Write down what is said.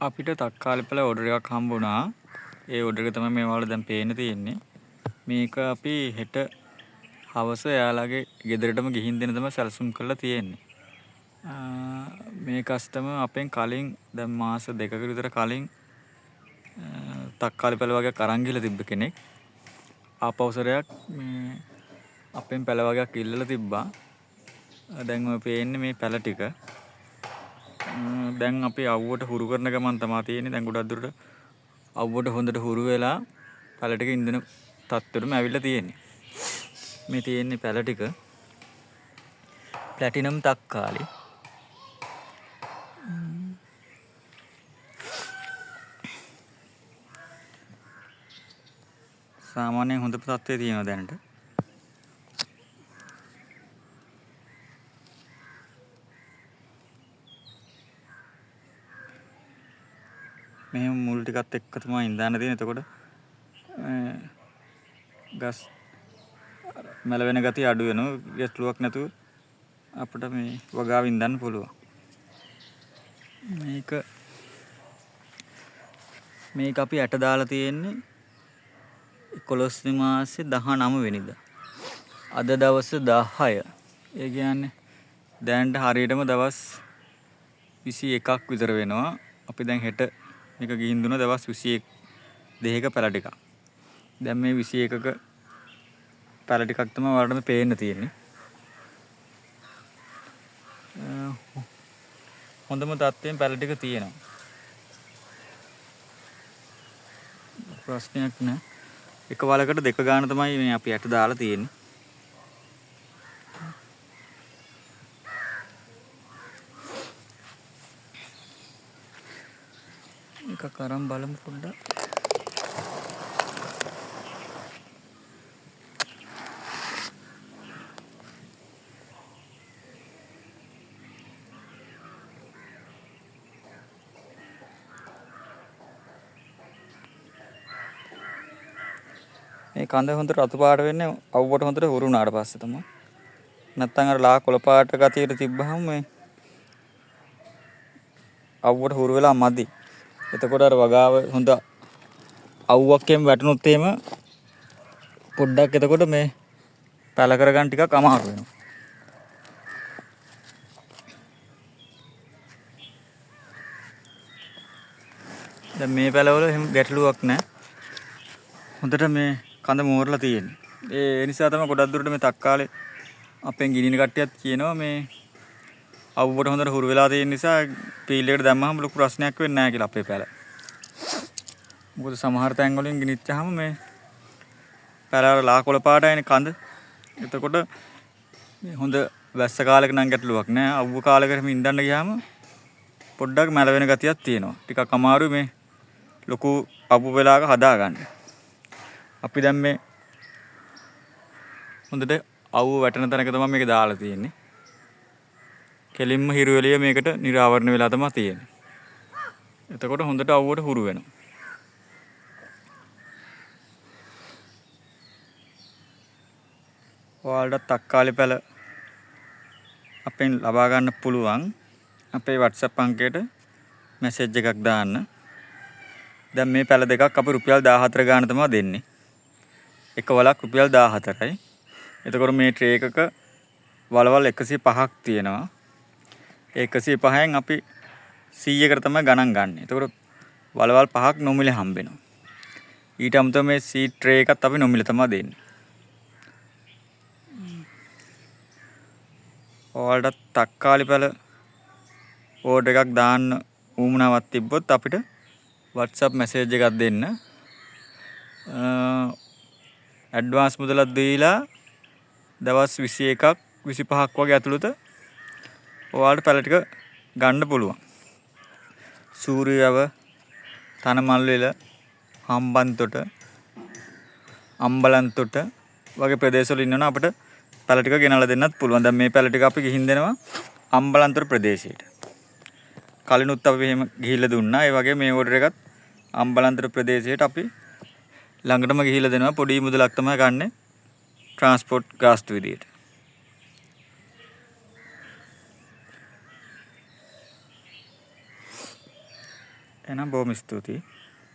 අපිට තක්කාලි පළ ඕඩර් එකක් හම්බ වුණා. ඒ ඕඩර් එක තමයි මේ වල දැන් පේන්න තියෙන්නේ. මේක අපි හෙට හවස එයාලගේ ගෙදරටම ගිහින් දෙන්න තමයි සැලසුම් කරලා තියෙන්නේ. මේ කස්ටමර් අපෙන් කලින් දැන් මාස 2ක විතර කලින් තක්කාලි පළ වගේක් අරන් ගිහලා තිබ්බ කෙනෙක්. ආපෞසරයක් මේ අපෙන් පැල වගේක් ඉල්ලලා තිබ්බා. දැන් ඔය පේන්නේ මේ පැල ටික. දැන් අපි අවුවට හුරු කරන ගමන් තමයි තියෙන්නේ. දැන් ගොඩක් දුරට අවුවට හොඳට හුරු වෙලා පැල ටික ඉන්දන තත්ත්වෙටම ඇවිල්ලා තියෙන්නේ. මේ තියෙන්නේ පැල ටික. ප්ලැටිනම් තක්කාලි. සාමාන්‍යයෙන් හොඳ තත්ත්වයේ තියෙනවා දැනට. මෙහෙම මුල් ටිකත් එක්ක තමයි ඉඳාන තියෙන්නේ. එතකොට ගස් මැලවෙන ගතිය අඩු වෙනවා. ගැටලුවක් නැතුව අපිට මේ වගාව ඉඳන්න පුළුවන්. මේක අපි ඇට දාලා තියෙන්නේ 11 වෙනි මාසේ 19 වෙනිදා. අද දවස් 10. ඒ කියන්නේ දැනට හරියටම දවස් 21ක් විතර වෙනවා. අපි දැන් හෙට මේක ගිහින් දුන දවස් 21 දෙකක පැල ටිකක්. දැන් මේ 21ක පැල ටිකක් තමයි ඔයාලට පේන්න තියෙන්නේ. හොඳම තත්ත්වයෙන් පැල ටික තියෙනවා. ප්‍රශ්නයක් නෑ. එක වලකට දෙක ගාන තමයි මේ අපි යට දාලා තියෙන්නේ. එකක් අරන් බලමු පොඩ්ඩක්. මේ කඳ හොඳට රතු පාට වෙන්නේ අවුවට හොඳට හුරු වුණාට පස්සේ තමයි. නැත්තම් අර ලා කොළ පාට ගතියට තිබ්බහම මේ අවුවට හුරු වෙලා මදි. එතකොට අර වගාව හොඳ අවුවක්ෙන් වැටුනොත් එහෙම පොඩ්ඩක් එතකොට මේ පැල කරගන්න ටිකක් අමාරු වෙනවා. දැන් මේ පැලවල එහෙම ගැටලුවක් නැහැ. හොඳට මේ කඳ මෝරලා තියෙන්නේ. ඒ නිසා තමයි ගොඩක් දුරට මේ තක්කාලේ අපෙන් ගිනින කට්ටියත් කියනවා මේ අවුවට හොඳට හුරු වෙලා තියෙන නිසා පීල් එකට දැම්මහම ලොකු ප්‍රශ්නයක් වෙන්නේ නැහැ කියලා අපේ පැල. මොකද සමහර තැන් වලින් ගිනිච්චාම මේ පැලවල ලා කොළ පාටයිනේ කඳ. එතකොට මේ හොඳ වැස්ස කාලයක නම් ගැටලුවක් නැහැ. අවුව කාලයකට ඉඳන්න ගියාම පොඩ්ඩක් මැල වෙන ගතියක් තියෙනවා. ටිකක් අමාරුයි මේ ලොකු අවුව වෙලාවක හදාගන්න. අපි දැන් මේ හොඳට අවුව වැටෙන තැනක තමයි මේක දාලා තියෙන්නේ. කෙලින්ම හිරු එළිය මේකට නිරාවරණ වෙලා තමයි තියෙන්නේ. එතකොට හොඳට අවුවට හුරු වෙනවා. ඔයාලට තක්කාලි පැල අපෙන් ලබා ගන්න පුළුවන්. අපේ WhatsApp අංකයට මැසේජ් එකක් දාන්න. දැන් මේ පැල දෙකක් අපි රුපියල් 14 ගාන තමයි දෙන්නේ. එක වලක් රුපියල් 14යි. එතකොට මේ ට්‍රේ එකක වලවල් 105ක් තියෙනවා. 105න් අපි 100කට තමයි ගණන් ගන්න. එතකොට වලවල් 5ක් නොමිලේ හම්බ වෙනවා. ඊට අමතරව මේ සීඩ් ට්‍රේ එකත් අපි නොමිලේ තමයි දෙන්නේ. ඔයාලට තක්කාලි පැල ඕඩර් එකක් දාන්න උවමනාවක් තිබ්බොත් අපිට WhatsApp මැසේජ් එකක් දෙන්න. ඇඩ්වාන්ස් මුදලක් දීලා දවස් 21ක් 25ක් වගේ ඇතුළත ඔයාලට පැල ටික ගන්න පුළුවන්. සූරියව, තනමල්වෙල, හම්බන්තොට, අම්බලන්තොට වගේ ප්‍රදේශවල ඉන්නවනම් අපිට පැල ටික ගෙනල්ලා දෙන්නත් පුළුවන්. දැන් මේ පැල ටික අපි ගිහින් දෙනවා අම්බලන්තොට ප්‍රදේශයට. කලිනුත් අපි එහෙම ගිහිල්ලා දුන්නා. ඒ වගේ මේ ඕඩර් එකත් අම්බලන්තොට ප්‍රදේශයට අපි ළඟටම ගිහිල්ලා දෙනවා. පොඩි මුදලක් තමයි ගන්න ට්‍රාන්ස්පෝර්ට් ගාස්තු විදියට. එහෙනම් බොහොම ස්තුතියි.